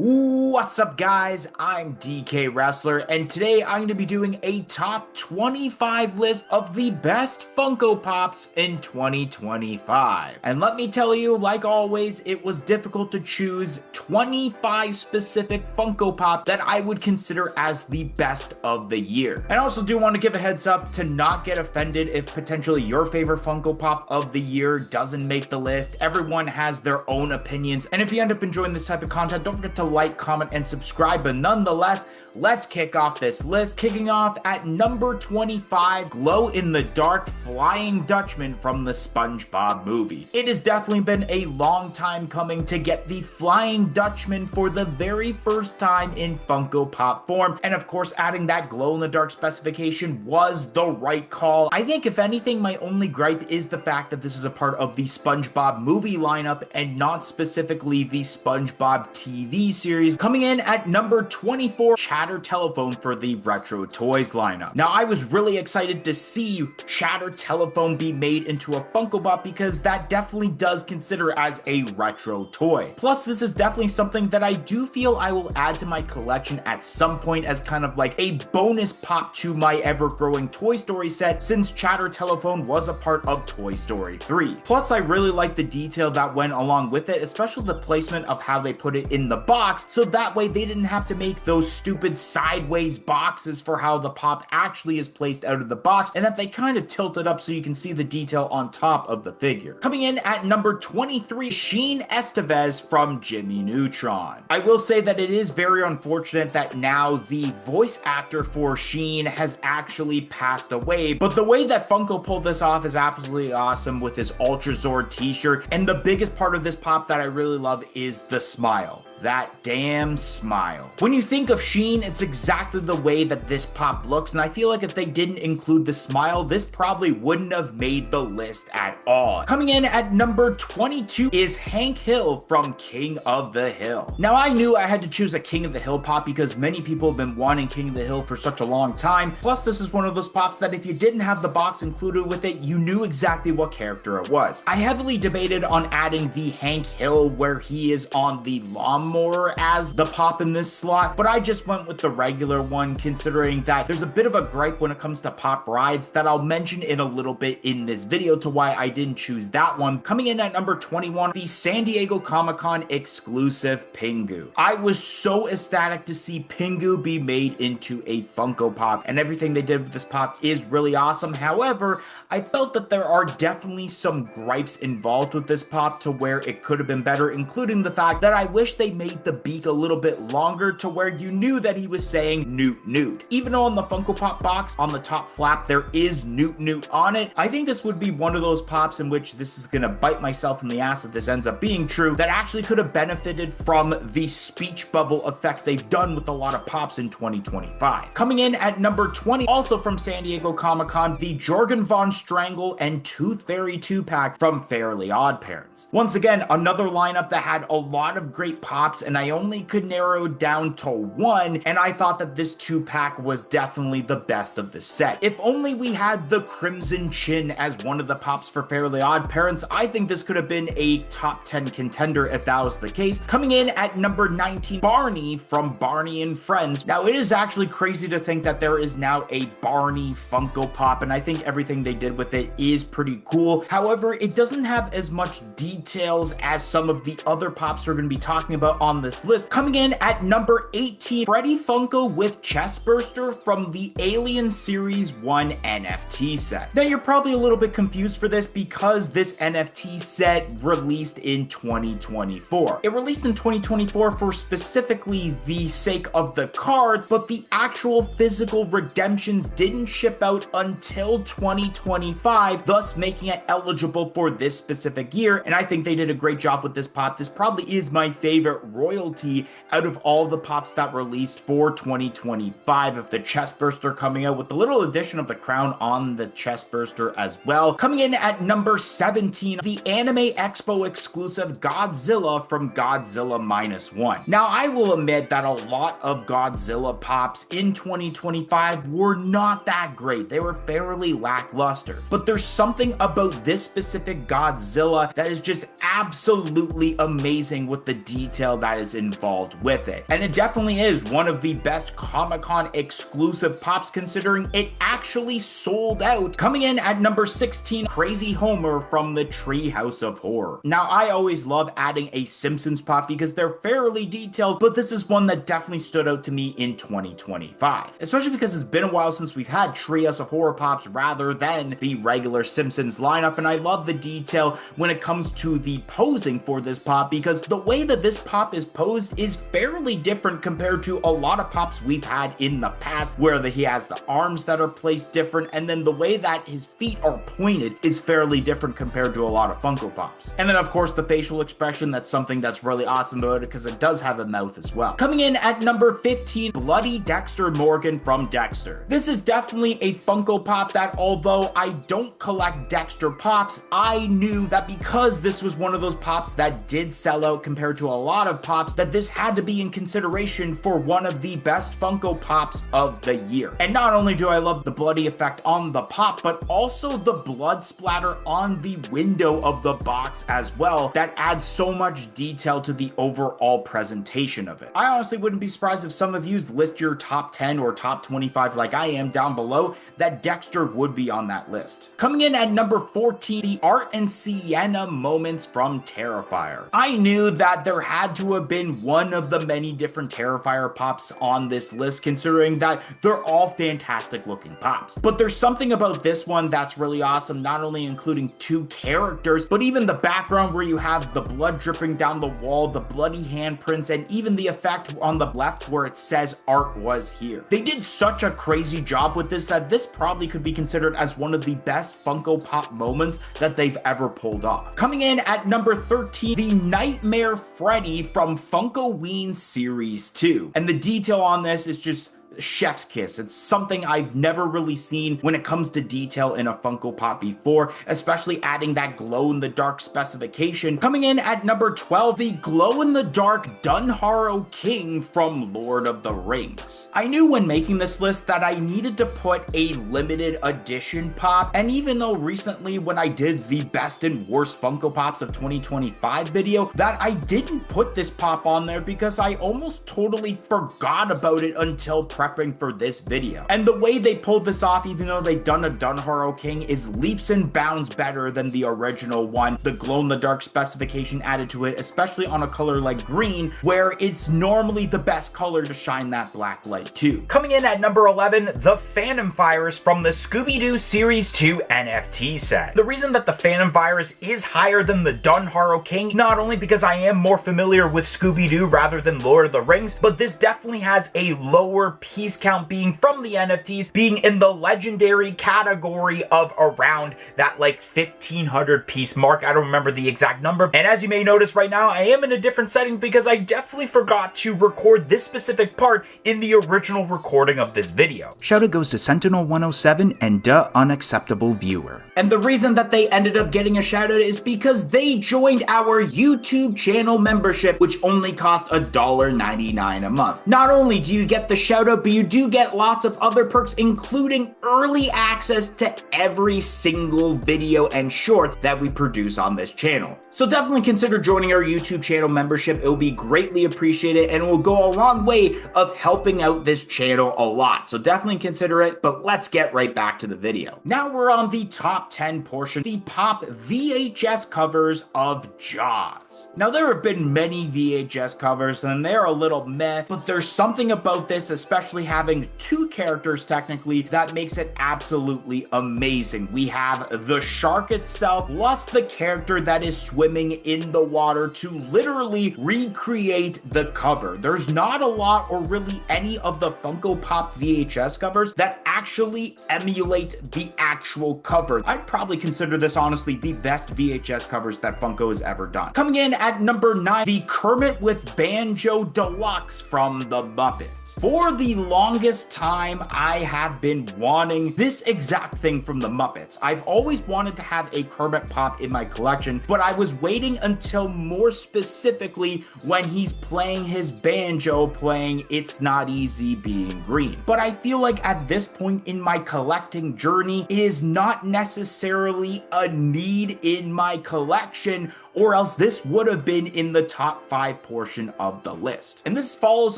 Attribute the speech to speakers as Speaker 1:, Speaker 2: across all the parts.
Speaker 1: What's up, guys? I'm DK Wrestler, and today I'm going to be doing a top 25 list of the best Funko Pops in 2025. And let me tell you, like always, it was difficult to choose 25 specific Funko Pops that I would consider as the best of the year. And I also do want to give a heads up to not get offended if potentially your favorite Funko Pop of the year doesn't make the list. Everyone has their own opinions, and if you end up enjoying this type of content, don't forget to like, comment, and subscribe. But nonetheless, let's kick off this list. Kicking off at number 25, Glow in the Dark Flying Dutchman from the SpongeBob movie. It has definitely been a long time coming to get the Flying Dutchman for the very first time in Funko Pop form, and of course adding that glow in the dark specification was the right call. I think if anything, my only gripe is the fact that this is a part of the SpongeBob movie lineup and not specifically the SpongeBob TV series. Coming in at number 24, Chatter Telephone for the Retro Toys lineup. Now, I was really excited to see Chatter Telephone be made into a Funko Pop because that definitely does consider as a retro toy. Plus, this is definitely something that I do feel I will add to my collection at some point as kind of like a bonus pop to my ever-growing Toy Story set, since Chatter Telephone was a part of Toy Story 3. Plus, I really like the detail that went along with it, especially the placement of how they put it in the box, so that way they didn't have to make those stupid sideways boxes for how the pop actually is placed out of the box, and that they kind of tilted up so you can see the detail on top of the figure. Coming in at number 23, Sheen Estevez from Jimmy Neutron. I will say that it is very unfortunate that now the voice actor for Sheen has actually passed away, but the way that Funko pulled this off is absolutely awesome with his Ultra Zord t-shirt, and the biggest part of this pop that I really love is the smile. That damn smile. When you think of Sheen, it's exactly the way that this pop looks, and I feel like if they didn't include the smile, this probably wouldn't have made the list at all. Coming in at number 22 is Hank Hill from King of the Hill. Now, I knew I had to choose a King of the Hill pop because many people have been wanting King of the Hill for such a long time. Plus, this is one of those pops that if you didn't have the box included with it, you knew exactly what character it was. I heavily debated on adding the Hank Hill where he is on the lawnmower as the pop in this slot, but I just went with the regular one, considering that there's a bit of a gripe when it comes to pop rides that I'll mention in a little bit in this video to why I didn't choose that one. Coming in at number 21, the San Diego Comic-Con exclusive Pingu. I was so ecstatic to see Pingu be made into a Funko Pop, and everything they did with this pop is really awesome. However, I felt that there are definitely some gripes involved with this pop to where it could have been better, including the fact that I wish they made the beak a little bit longer to where you knew that he was saying Newt Newt. Even though on the Funko Pop box on the top flap there is Newt Newt on it, I think this would be one of those pops in which this is gonna bite myself in the ass if this ends up being true, that actually could have benefited from the speech bubble effect they've done with a lot of pops in 2025. Coming in at number 20, also from San Diego Comic-Con, the Jorgen von Strangle and Tooth Fairy 2-pack from Fairly Odd Parents. Once again, another lineup that had a lot of great pops, and I only could narrow it down to one, and I thought that this 2-pack was definitely the best of the set. If only we had the Crimson Chin as one of the pops for Fairly Odd Parents, I think this could have been a top 10 contender if that was the case. Coming in at number 19, Barney from Barney and Friends. Now, it is actually crazy to think that there is now a Barney Funko Pop, and I think everything they did with it is pretty cool. However, it doesn't have as much details as some of the other pops we're going to be talking about on this list. Coming in at number 18, Freddy Funko with Chestburster from the Alien Series 1 NFT set. Now, you're probably a little bit confused for this because this NFT set released in 2024. It released in 2024 for specifically the sake of the cards, but the actual physical redemptions didn't ship out until 2025, thus making it eligible for this specific year, and I think they did a great job with this pop. This probably is my favorite royalty out of all the pops that released for 2025, of the Chestburster coming out with the little addition of the crown on the Chestburster as well. Coming in at number 17, the Anime Expo exclusive Godzilla from Godzilla Minus One. Now, I will admit that a lot of Godzilla pops in 2025 were not that great. They were fairly lackluster, but there's something about this specific Godzilla that is just absolutely amazing with the detail detail that is involved with it. And it definitely is one of the best Comic-Con exclusive pops, considering it actually sold out. Coming in at number 16, Crazy Homer from the Treehouse of Horror. Now, I always love adding a Simpsons pop because they're fairly detailed, but this is one that definitely stood out to me in 2025, especially because it's been a while since we've had Treehouse of Horror pops rather than the regular Simpsons lineup, and I love the detail when it comes to the posing for this pop, because the way that this pop is posed is fairly different compared to a lot of pops we've had in the past, where he has the arms that are placed different, and then the way that his feet are pointed is fairly different compared to a lot of Funko Pops. And then of course the facial expression, that's something that's really awesome about it because it does have a mouth as well. Coming in at number 15, Bloody Dexter Morgan from Dexter. This is definitely a Funko Pop that, although I don't collect Dexter pops, I knew that because this was one of those pops that did sell out compared to a lot of pops, that this had to be in consideration for one of the best Funko Pops of the year. And not only do I love the bloody effect on the pop, but also the blood splatter on the window of the box as well, that adds so much detail to the overall presentation of it. I honestly wouldn't be surprised if some of you list your top 10 or top 25 like I am down below, that Dexter would be on that list. Coming in at number 14, the Art and Sienna moments from Terrifier. I knew that there had to have been one of the many different Terrifier pops on this list, considering that they're all fantastic looking pops. But there's something about this one that's really awesome, not only including two characters, but even the background where you have the blood dripping down the wall, the bloody handprints, and even the effect on the left where it says Art was here. They did such a crazy job with this that this probably could be considered as one of the best Funko Pop moments that they've ever pulled off. Coming in at number 13, the Nightmare Freddy from Funkoween Series 2. And the detail on this is just chef's kiss. It's something I've never really seen when it comes to detail in a Funko Pop before, especially adding that glow-in-the-dark specification. Coming in at number 12, the glow-in-the-dark Dunharrow King from Lord of the Rings. I knew when making this list that I needed to put a limited edition pop, and even though recently when I did the best and worst Funko Pops of 2025 video, that I didn't put this pop on there because I almost totally forgot about it until prepping for this video. And the way they pulled this off, even though they've done a Dunharrow King, is leaps and bounds better than the original one. The glow-in-the-dark specification added to it, especially on a color like green, where it's normally the best color to shine that black light too. Coming in at number 11, the Phantom Virus from the Scooby-Doo Series 2 NFT set. The reason that the Phantom Virus is higher than the Dunharrow King, not only because I am more familiar with Scooby-Doo rather than Lord of the Rings, but this definitely has a lower piece count, being from the NFTs, being in the legendary category of around that like 1,500 piece mark. I don't remember the exact number. And as you may notice right now, I am in a different setting because I definitely forgot to record this specific part in the original recording of this video.
Speaker 2: Shout out goes to Sentinel107 and Duh Unacceptable Viewer.
Speaker 1: And the reason that they ended up getting a shout out is because they joined our YouTube channel membership, which only cost $1.99 a month. Not only do you get the shout out, but you do get lots of other perks, including early access to every single video and shorts that we produce on this channel. So definitely consider joining our YouTube channel membership. It will be greatly appreciated and will go a long way of helping out this channel a lot. So definitely consider it, but let's get right back to the video. Now we're on the top 10 portion, the pop VHS covers of Jaws. Now there have been many VHS covers and they're a little meh, but there's something about this, especially having two characters technically, that makes it absolutely amazing. We have the shark itself plus the character that is swimming in the water to literally recreate the cover. There's not a lot or really any of the Funko Pop VHS covers that actually emulate the actual cover. I'd probably consider this honestly the best VHS covers that Funko has ever done. Coming in at number 9, the Kermit with Banjo Deluxe from the Muppets. For the longest time, I have been wanting this exact thing from the Muppets. I've always wanted to have a Kermit pop in my collection, but I was waiting until more specifically when he's playing his banjo, playing It's Not Easy Being Green. But I feel like at this point in my collecting journey, it is not necessarily a need in my collection, or else this would have been in the top 5 portion of the list. And this follows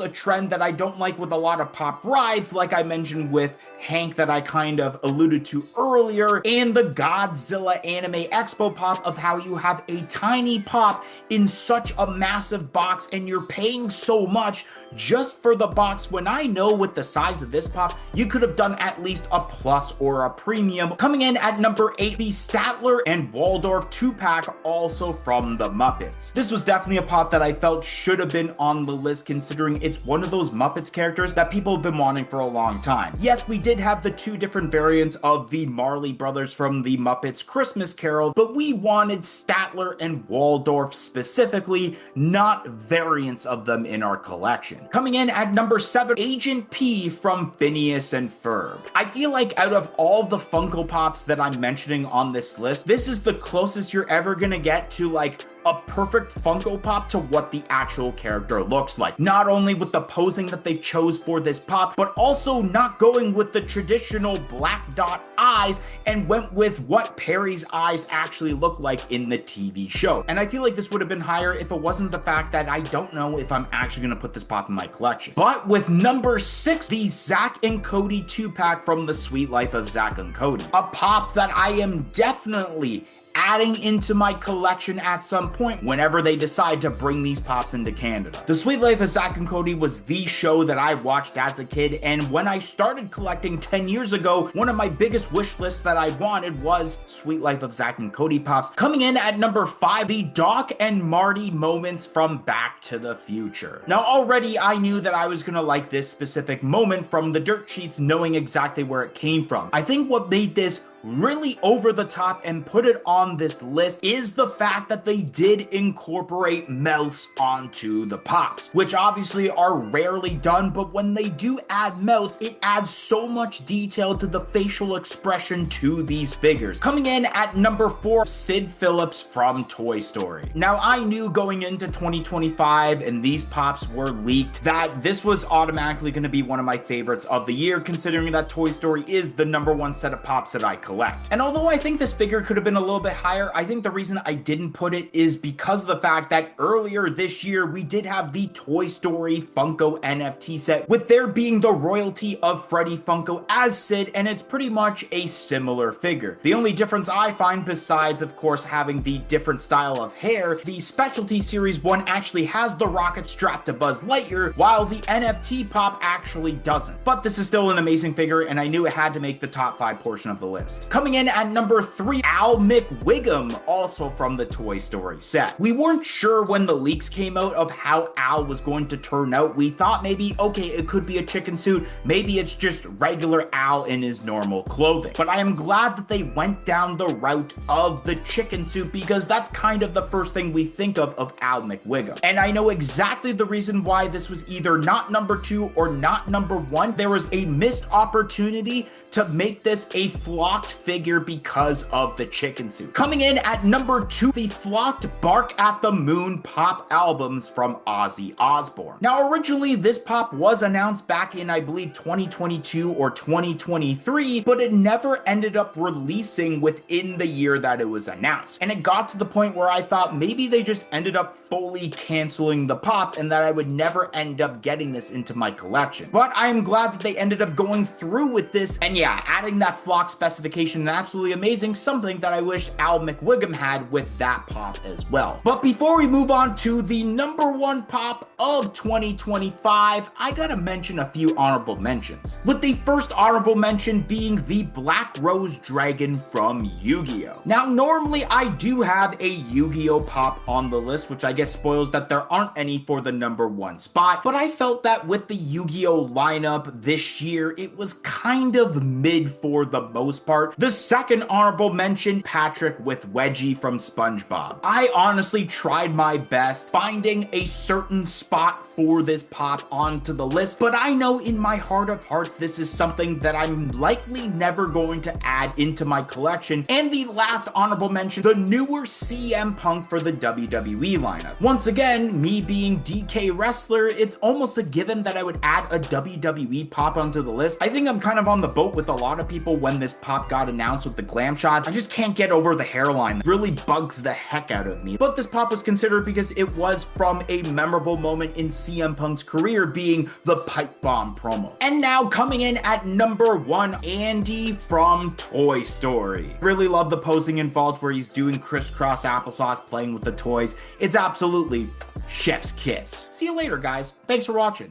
Speaker 1: a trend that I don't like with a lot of pop rides, like I mentioned with Hank that I kind of alluded to earlier, and the Godzilla Anime Expo pop of how you have a tiny pop in such a massive box and you're paying so much just for the box, when I know with the size of this pop, you could have done at least a plus or a premium. Coming in at number 8, the Statler and Waldorf 2-pack, also from the Muppets. This was definitely a pop that I felt should have been on the list, considering it's one of those Muppets characters that people have been wanting for a long time. Yes, we did have the 2 different variants of the Marley brothers from the Muppets Christmas Carol, but we wanted Statler and Waldorf specifically, not variants of them in our collection. Coming in at number 7, Agent P from Phineas and Ferb. I feel like out of all the Funko Pops that I'm mentioning on this list, this is the closest you're ever gonna get to like a perfect Funko Pop to what the actual character looks like. Not only with the posing that they chose for this pop, but also not going with the traditional black dot eyes and went with what Perry's eyes actually look like in the TV show. And I feel like this would have been higher if it wasn't the fact that I don't know if I'm actually gonna put this pop in my collection. But with number 6, the Zack and Cody 2-pack from The Sweet Life of Zack and Cody. A pop that I am definitely adding into my collection at some point whenever they decide to bring these pops into Canada. The Sweet Life of Zack and Cody was the show that I watched as a kid, and when I started collecting 10 years ago, one of my biggest wish lists that I wanted was Sweet Life of Zack and Cody pops. Coming in at number 5, the Doc and Marty moments from Back to the Future. Now already I knew that I was gonna like this specific moment from the dirt sheets, knowing exactly where it came from. I think what made this really over the top and put it on this list is the fact that they did incorporate mouths onto the pops, which obviously are rarely done, but when they do add mouths, it adds so much detail to the facial expression to these figures. Coming in at number 4, Sid Phillips from Toy Story. Now I knew going into 2025 and these pops were leaked that this was automatically going to be one of my favorites of the year, considering that Toy Story is the #1 set of pops that I collect. And although I think this figure could have been a little bit higher, I think the reason I didn't put it is because of the fact that earlier this year we did have the Toy Story Funko NFT set, with there being the royalty of Freddy Funko as Sid, and it's pretty much a similar figure. The only difference I find, besides of course having the different style of hair, the Specialty Series 1 actually has the rocket strapped to Buzz Lightyear, while the NFT pop actually doesn't. But this is still an amazing figure, and I knew it had to make the top 5 portion of the list. Coming in at number 3, Al McWiggum, also from the Toy Story set. We weren't sure when the leaks came out of how Al was going to turn out. We thought maybe, okay, it could be a chicken suit, maybe it's just regular Al in his normal clothing. But I am glad that they went down the route of the chicken suit, because that's kind of the first thing we think of Al McWiggum. And I know exactly the reason why this was either not number 2 or not number 1. There was a missed opportunity to make this a flocked figure because of the chicken suit. Coming in at number 2, the flocked Bark at the Moon pop albums from Ozzy Osbourne. Now originally this pop was announced back in I believe 2022 or 2023, but it never ended up releasing within the year that it was announced. And it got to the point where I thought maybe they just ended up fully canceling the pop and that I would never end up getting this into my collection. But I am glad that they ended up going through with this, and yeah, adding that flock specification, absolutely amazing, something that I wish Al McWiggum had with that pop as well. But before we move on to the #1 pop of 2025, I gotta mention a few honorable mentions, with the first honorable mention being the Black Rose Dragon from Yu-Gi-Oh! Now normally I do have a Yu-Gi-Oh! Pop on the list, which I guess spoils that there aren't any for the #1 spot, but I felt that with the Yu-Gi-Oh! Lineup this year, it was kind of mid for the most part. The second honorable mention, Patrick with Wedgie from SpongeBob. I honestly tried my best finding a certain spot for this pop onto the list, but I know in my heart of hearts this is something that I'm likely never going to add into my collection. And the last honorable mention, the newer CM Punk for the WWE lineup. Once again, me being DK Wrestler, it's almost a given that I would add a WWE pop onto the list. I think I'm kind of on the boat with a lot of people when this pop got got announced with the glam shot, I just can't get over the hairline. It really bugs the heck out of me. But this pop was considered because it was from a memorable moment in CM Punk's career, being the pipe bomb promo. And now coming in at number 1, Andy from Toy Story. Really love the posing involved where he's doing crisscross applesauce, playing with the toys. It's absolutely chef's kiss. See you later, guys. Thanks for watching.